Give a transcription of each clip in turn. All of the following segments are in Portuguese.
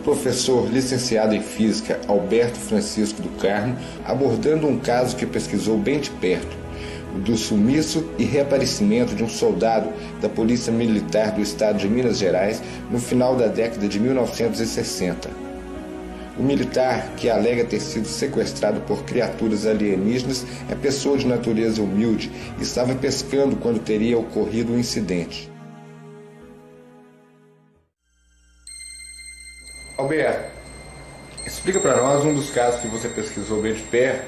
professor licenciado em Física Alberto Francisco do Carmo, abordando um caso que pesquisou bem de perto, o do sumiço e reaparecimento de um soldado da Polícia Militar do Estado de Minas Gerais no final da década de 1960. O militar, que alega ter sido sequestrado por criaturas alienígenas, é pessoa de natureza humilde e estava pescando quando teria ocorrido o incidente. Alberto, explica para nós um dos casos que você pesquisou bem de perto,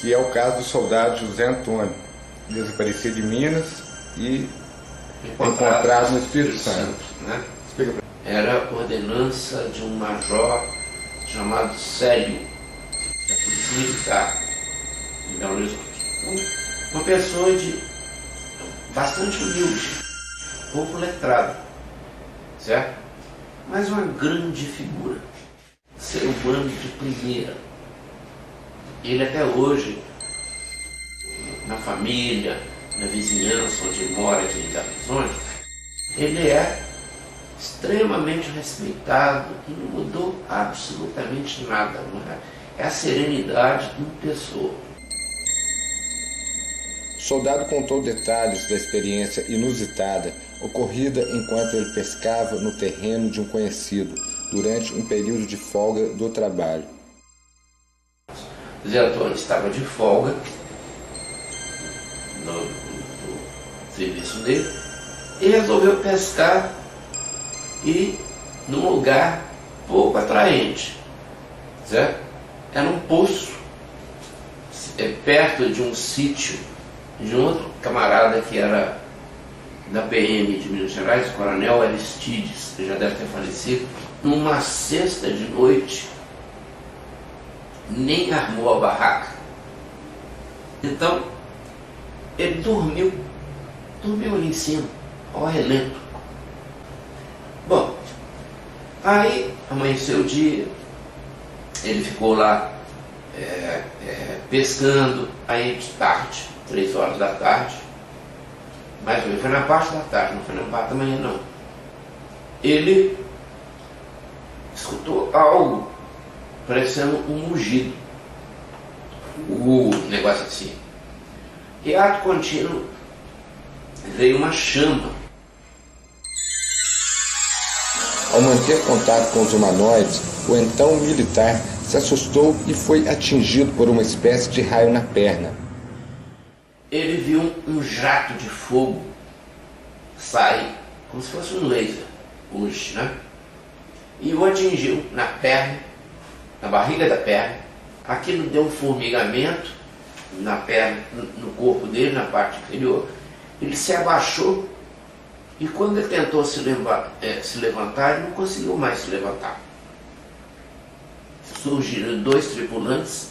que é o caso do soldado José Antônio, desaparecido de Minas e encontrado no Espírito Santo. Né? Era ordenança de um major chamado Célio, da Polícia Militar em Belo Horizonte. Uma pessoa bastante humilde, pouco letrado, certo? Mas uma grande figura, ser humano de primeira. Ele até hoje, na família, na vizinhança onde mora aqui em Belo Horizonte, ele é extremamente respeitado e não mudou absolutamente nada. É a serenidade em pessoa. O soldado contou detalhes da experiência inusitada ocorrida enquanto ele pescava no terreno de um conhecido durante um período de folga do trabalho. José Antônio estava de folga no serviço dele e resolveu pescar e num lugar pouco atraente, certo? Era um poço perto de um sítio de um outro camarada que era da PM de Minas Gerais, o coronel Aristides, que já deve ter falecido. Numa sexta de noite, nem armou a barraca. Então, ele dormiu ali em cima, ao relento. Bom, aí amanheceu o dia, ele ficou lá pescando, aí de tarde, 3 horas da tarde, mas foi na parte da tarde, não foi na parte da manhã não. Ele escutou algo parecendo um mugido, negócio assim. E ato contínuo veio uma chama. Ao manter contato com os humanoides, o então militar se assustou e foi atingido por uma espécie de raio na perna. Ele viu um jato de fogo sair, como se fosse um laser, hoje, né? E o atingiu na perna, na barriga da perna. Aquilo deu um formigamento na perna, no corpo dele, na parte inferior. Ele se abaixou e quando ele tentou se levantar, ele não conseguiu mais se levantar. Surgiram 2 tripulantes,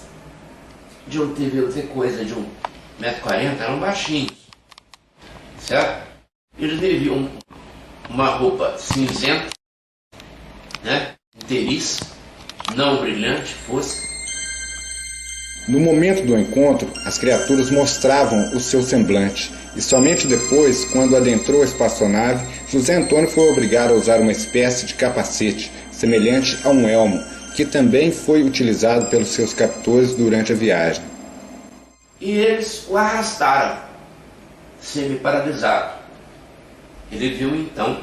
deviam ter coisa de 1,40 m, eram baixinhos, certo? Eles viviam uma roupa cinzenta, né? Inteiriça, não brilhante, fosca. No momento do encontro, as criaturas mostravam o seu semblante, e somente depois, quando adentrou a espaçonave, José Antônio foi obrigado a usar uma espécie de capacete, semelhante a um elmo, que também foi utilizado pelos seus captores durante a viagem. E eles o arrastaram, semi-paralisado. Ele viu então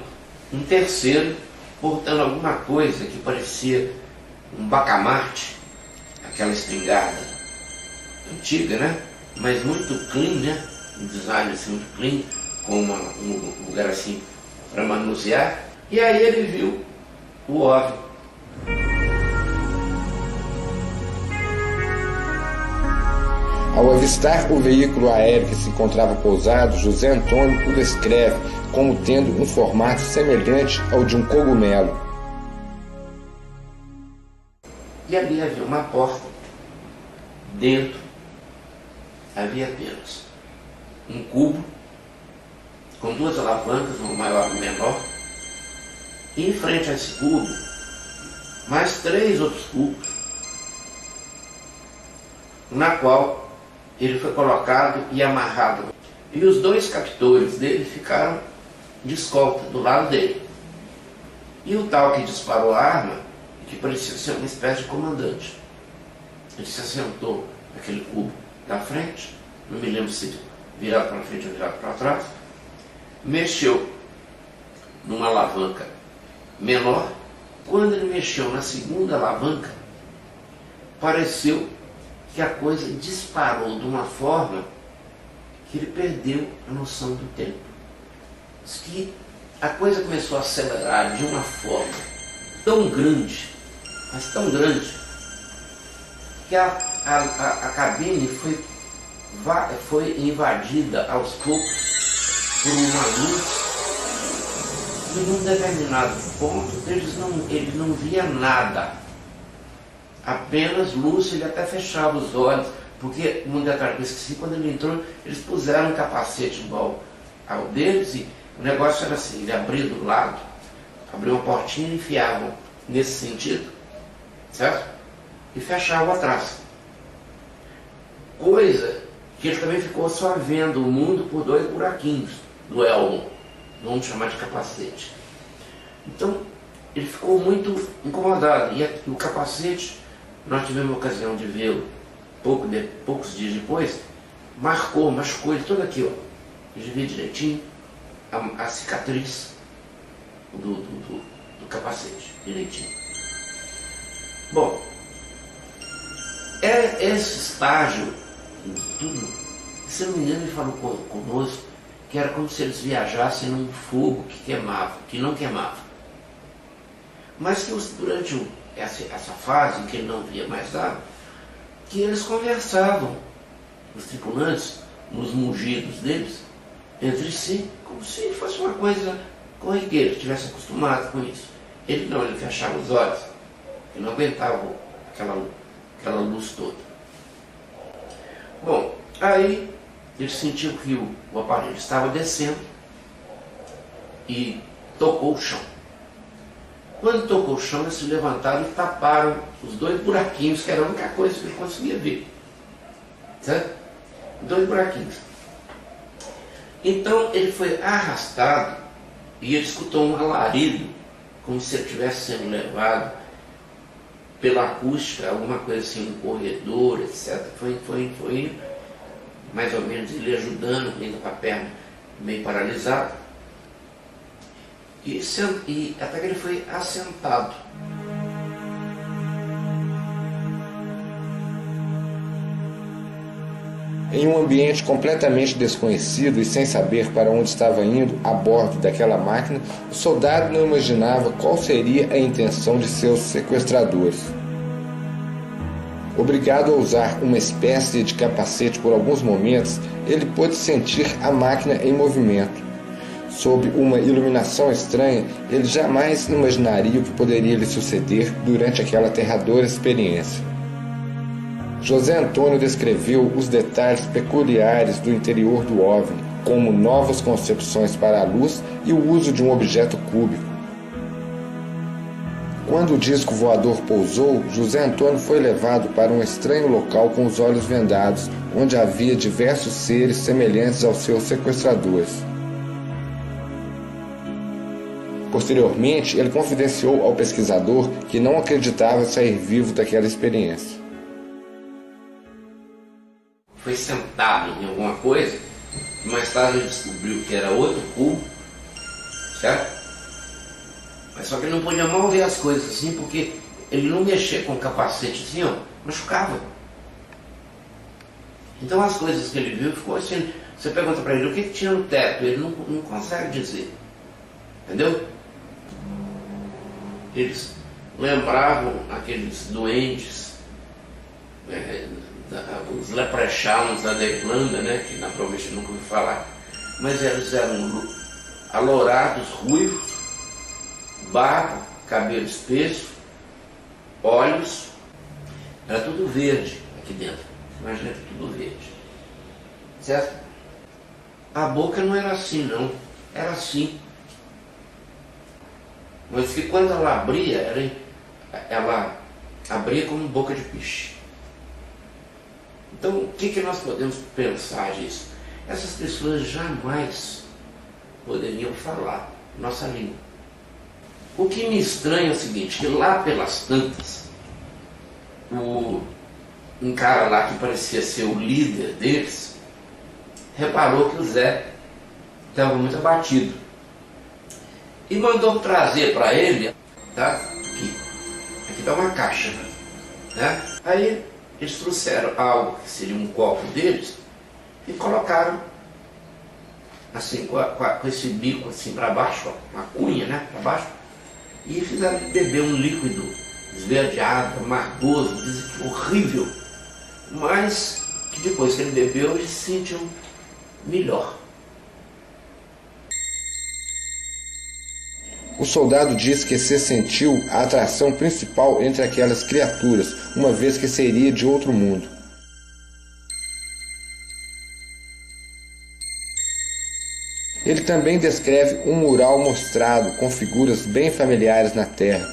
um terceiro portando alguma coisa que parecia um bacamarte, aquela espingarda antiga, né? Mas muito clean, né? Um design assim muito clean, com um lugar assim para manusear. E aí ele viu o OVNI. Ao avistar o veículo aéreo que se encontrava pousado, José Antônio o descreve como tendo um formato semelhante ao de um cogumelo. E ali havia uma porta. Dentro havia apenas um cubo com 2 alavancas, uma maior e uma menor. E em frente a esse cubo, mais 3 outros cubos, na qual ele foi colocado e amarrado. E os 2 captores dele ficaram de escolta do lado dele. E o tal que disparou a arma, que parecia ser uma espécie de comandante. Ele se assentou naquele cubo da frente, não me lembro se virado para frente ou virado para trás, mexeu numa alavanca menor. Quando ele mexeu na segunda alavanca, pareceu que a coisa disparou de uma forma que ele perdeu a noção do tempo. Diz que a coisa começou a acelerar de uma forma tão grande, mas tão grande, que a cabine foi invadida aos poucos por uma luz. E num determinado ponto ele não via nada, apenas luz. Ele até fechava os olhos, porque um detalhe que eu esqueci, quando ele entrou, eles puseram um capacete igual ao deles, e o negócio era assim: ele abria do lado, abria uma portinha e enfiavam nesse sentido, certo? E fechavam atrás. Coisa que ele também ficou só vendo o mundo por 2 buraquinhos do elmo, vamos chamar de capacete. Então ele ficou muito incomodado, e o capacete, nós tivemos a ocasião de vê-lo poucos dias depois, machucou ele todo aqui, ó. Eu vi direitinho a cicatriz do capacete, direitinho. Bom, esse estágio de tudo, se não me engano, ele falou conosco que era como se eles viajassem num fogo que não queimava. Mas que durante essa fase em que ele não via mais nada, que eles conversavam, os tripulantes, nos mugidos deles, entre si, como se fosse uma coisa corriqueira, estivesse acostumado com isso. Ele não, ele fechava os olhos, ele não aguentava aquela luz toda. Bom, aí ele sentiu que o aparelho estava descendo e tocou o chão. Quando tocou o chão, eles se levantaram e taparam os 2 buraquinhos, que era a única coisa que ele conseguia ver. Certo? 2 buraquinhos. Então ele foi arrastado e ele escutou um alarido, como se ele estivesse sendo levado pela acústica, alguma coisa assim, um corredor, etc. Foi mais ou menos ele ajudando, ainda com a perna meio paralisada. E até que ele foi assentado. Em um ambiente completamente desconhecido e sem saber para onde estava indo a bordo daquela máquina, o soldado não imaginava qual seria a intenção de seus sequestradores. Obrigado a usar uma espécie de capacete por alguns momentos, ele pôde sentir a máquina em movimento. Sob uma iluminação estranha, ele jamais imaginaria o que poderia lhe suceder durante aquela aterradora experiência. José Antônio descreveu os detalhes peculiares do interior do OVNI, como novas concepções para a luz e o uso de um objeto cúbico. Quando o disco voador pousou, José Antônio foi levado para um estranho local com os olhos vendados, onde havia diversos seres semelhantes aos seus sequestradores. Posteriormente, ele confidenciou ao pesquisador que não acreditava sair vivo daquela experiência. Foi sentado em alguma coisa, e mais tarde ele descobriu que era outro cubo, certo? Mas só que ele não podia mal ver as coisas assim, porque ele não mexia com o capacete assim, ó, machucava. Então as coisas que ele viu ficou assim. Você pergunta para ele o que tinha no teto, ele não consegue dizer. Entendeu? Eles lembravam aqueles doentes, os leprechauns da Irlanda, né, que naturalmente eu nunca ouvi falar, mas eles eram alourados, ruivos, barba, cabelo espesso, olhos, era tudo verde aqui dentro. Imagina que tudo verde. Certo? A boca não era assim, não. Era assim. Mas que quando ela abria, ela abria como boca de peixe. Então, o que nós podemos pensar disso? Essas pessoas jamais poderiam falar nossa língua. O que me estranha é o seguinte, que lá pelas tantas, um cara lá que parecia ser o líder deles, reparou que o Zé estava muito abatido e mandou trazer para ele, tá? Aqui está uma caixa, né? Aí eles trouxeram algo que seria um copo deles e colocaram assim com esse bico assim para baixo, ó, uma cunha, né, para baixo, e fizeram ele beber um líquido esverdeado, amargoso, dizem que horrível, mas que depois que ele bebeu ele se sentiu melhor. O soldado diz que se sentiu a atração principal entre aquelas criaturas, uma vez que seria de outro mundo. Ele também descreve um mural mostrado com figuras bem familiares na terra.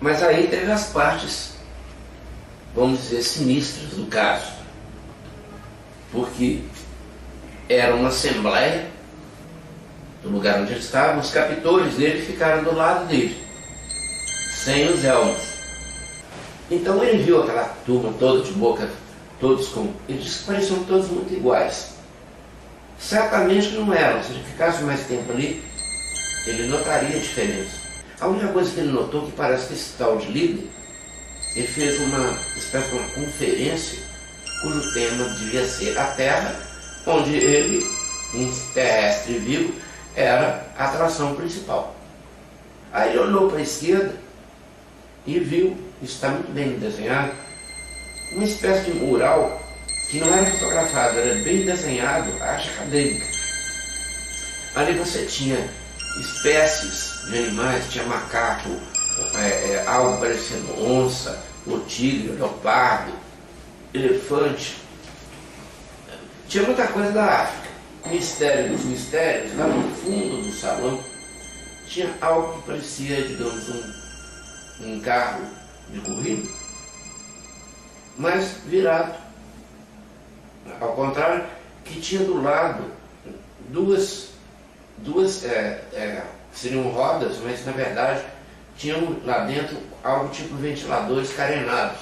Mas aí teve as partes, vamos dizer, sinistras do caso, porque era uma assembleia do lugar onde ele estava, os captores dele ficaram do lado dele, sem os elmos. Então ele viu aquela turma toda de boca, todos com... Ele disse que pareciam todos muito iguais. Certamente não eram, se ele ficasse mais tempo ali, ele notaria a diferença. A única coisa que ele notou que parece que esse tal de líder, ele fez uma espécie de uma conferência cujo tema devia ser a Terra, onde ele, um terrestre vivo, era a atração principal. Aí ele olhou para a esquerda e viu, isso está muito bem desenhado, uma espécie de mural que não era fotografado, era bem desenhado, arte acadêmica. Ali você tinha espécies de animais, tinha macaco, algo parecendo onça, o tigre, o leopardo, elefante. Tinha muita coisa da África. Mistério dos mistérios, lá no fundo do salão, tinha algo que parecia, digamos, um carro de corrida, mas virado. Ao contrário, que tinha do lado duas seriam rodas, mas na verdade tinham lá dentro algo tipo ventiladores carenados.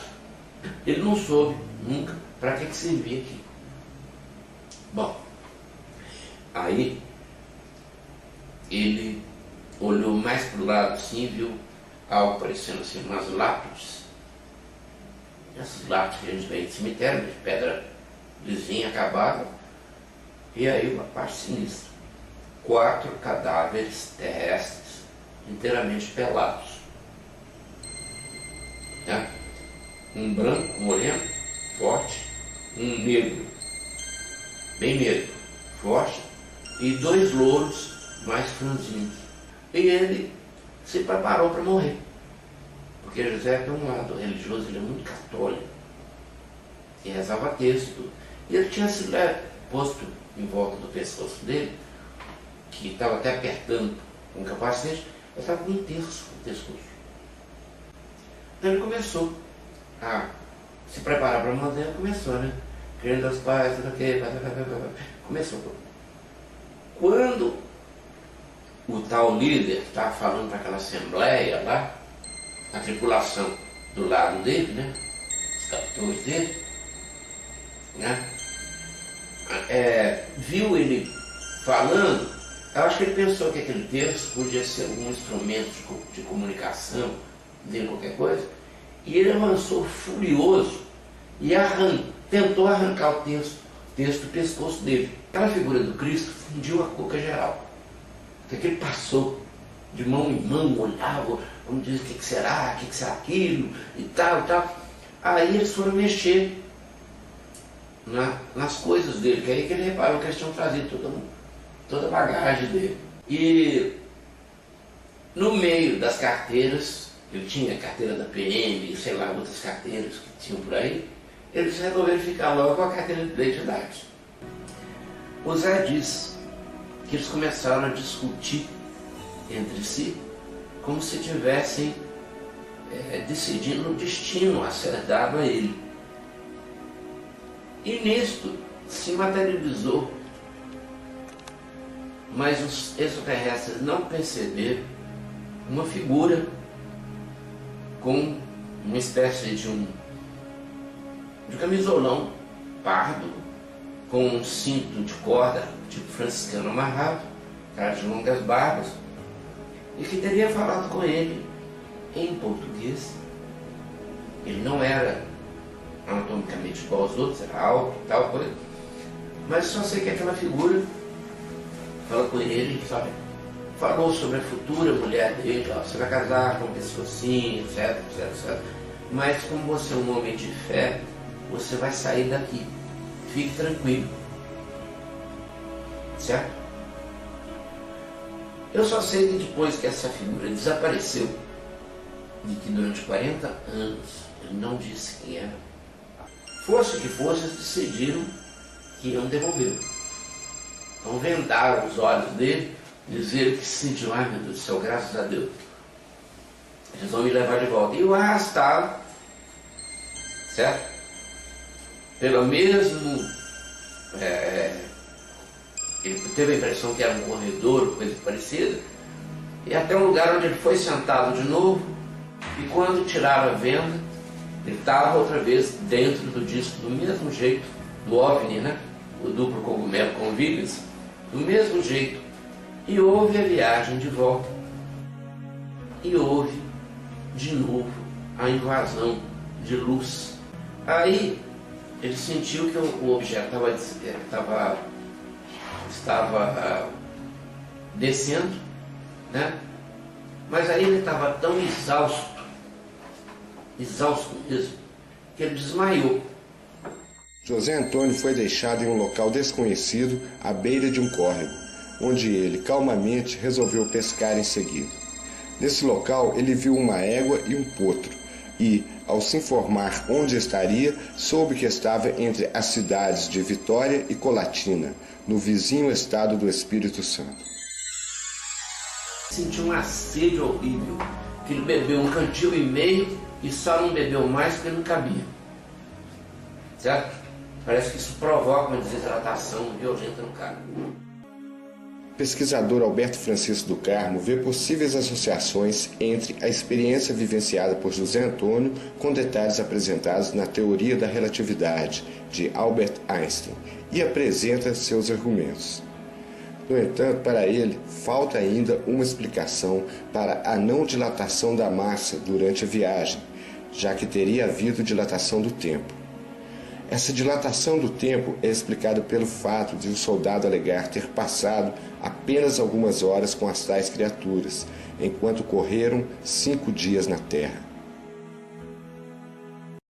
Ele não soube nunca para que servia aquilo. Bom, aí ele olhou mais para o lado assim e viu algo parecendo assim, umas lápides. Essas lápides que a gente vê em cemitério, de pedra lisinha, acabada. E aí uma parte sinistra. 4 cadáveres terrestres inteiramente pelados. Né? Um branco, moreno, forte, um negro, bem negro, forte, e 2 louros mais franzinos. E ele se preparou para morrer. Porque José, por um lado religioso, ele é muito católico, e rezava texto. E ele tinha se posto em volta do pescoço dele, que estava até apertando com o capacete, ele estava com um terço no pescoço. Então ele começou a se preparar para morrer, começou, né? Querendo aos pais, começou. Quando o tal líder estava falando para aquela assembleia lá, a tripulação do lado dele, né? Os capitães dele, né? Viu ele falando, eu acho que ele pensou que aquele texto podia ser algum instrumento de comunicação, dele qualquer coisa, e ele avançou furioso e tentou arrancar o texto do pescoço dele. Aquela figura do Cristo fundiu a cuca geral. Porque ele passou de mão em mão, olhava, vamos dizer, o que será aquilo, e tal, e tal. Aí eles foram mexer nas coisas dele, que aí que ele reparou que eles tinham trazido toda a bagagem dele. E no meio das carteiras, ele tinha a carteira da PM, sei lá, outras carteiras que tinham por aí, eles resolveram ficar logo com a carteira de identidade. O Zé diz que eles começaram a discutir entre si como se tivessem decidindo o destino a ser dado a ele. E nisto se materializou mas os extraterrestres não perceberam uma figura com uma espécie de um camisolão pardo, com um cinto de corda, tipo franciscano amarrado, cara de longas barbas, e que teria falado com ele em português. Ele não era anatomicamente igual aos outros, era alto e tal coisa, mas só sei que aquela figura falou com ele, sabe? Falou sobre a futura mulher dele, ó, você vai casar com uma pessoa assim, etc, etc, etc. Mas como você é um homem de fé, você vai sair daqui. Fique tranquilo. Certo? Eu só sei que depois que essa figura desapareceu, e que durante 40 anos ele não disse quem era, fosse o que fosse, eles decidiram que iam devolvê-lo. Então vendaram os olhos dele, dizer que se sentiu, ai meu Deus do céu, graças a Deus, eles vão me levar de volta. E o arrastaram, certo? Pelo mesmo, ele teve a impressão que era um corredor, coisa parecida, e até um lugar onde ele foi sentado de novo, e quando tiraram a venda, ele estava outra vez dentro do disco, do mesmo jeito, do OVNI, né? O duplo cogumelo com vigas, do mesmo jeito. E houve a viagem de volta. E houve, de novo, a invasão de luz. Aí, ele sentiu que o objeto estava descendo, né? Mas aí ele estava tão exausto mesmo, que ele desmaiou. José Antônio foi deixado em um local desconhecido, à beira de um córrego, onde ele calmamente resolveu pescar em seguida. Nesse local, ele viu uma égua e um potro e, ao se informar onde estaria, soube que estava entre as cidades de Vitória e Colatina, no vizinho estado do Espírito Santo. Sentiu uma sede horrível, que ele bebeu um cantil e meio e só não bebeu mais porque não cabia. Certo? Parece que isso provoca uma desidratação violenta no cara. O pesquisador Alberto Francisco do Carmo vê possíveis associações entre a experiência vivenciada por José Antônio com detalhes apresentados na teoria da relatividade de Albert Einstein e apresenta seus argumentos. No entanto, para ele, falta ainda uma explicação para a não dilatação da massa durante a viagem, já que teria havido dilatação do tempo. Essa dilatação do tempo é explicada pelo fato de o soldado alegar ter passado apenas algumas horas com as tais criaturas, enquanto correram 5 dias na Terra.